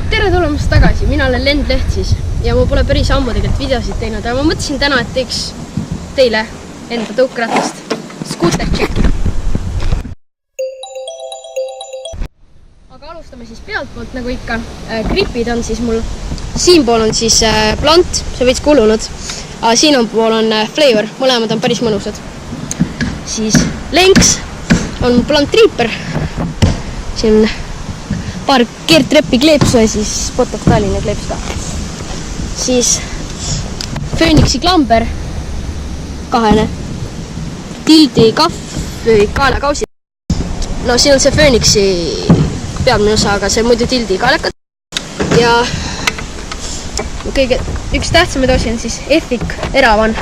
Tere tulemast tagasi, mina olen Lend Leht siis ja ma pole päris ammu tegelikult videosid teinud, aga ma mõtlesin täna, et teeks teile enda tõukeratast scooter checki. Aga alustame siis pealtpoolt nagu ikka. Gripid on siis mul, siinpool on siis plant, see veits kulunud, aga siinpool on flavor, mõlemad on päris mõnusad. Siis lenks on plant triiper, siin on paar keertreppi kleepsu ja siis Spotoftaalina kleeps ka. Siis Phoenixi klamber, kahene, tildi kahv või kaelakausid. No siin on see Phoenixi peamine osa, aga see muidu tildi kaelakad. Ja kõige üks tähtsamaid osi on siis Ethic Eravan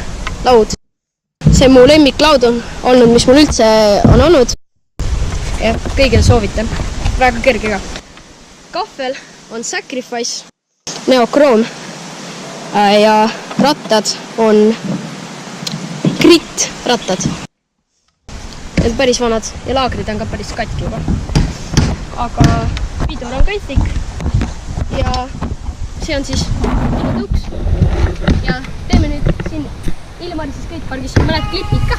laud. See mu lemmiklaud on olnud, mis mul üldse on olnud. Ja kõigile soovitan, väga kerge ka. Kahvel on Sacrifice neokroom ja rattad on Grit rattad. Need päris vanad ja laagrid on ka päris katki juba. Aga pidur on ka Ethic ja see on siis minu tõuks. Ja teeme nüüd siin Ilmarise skatepargis mõned klipid ka.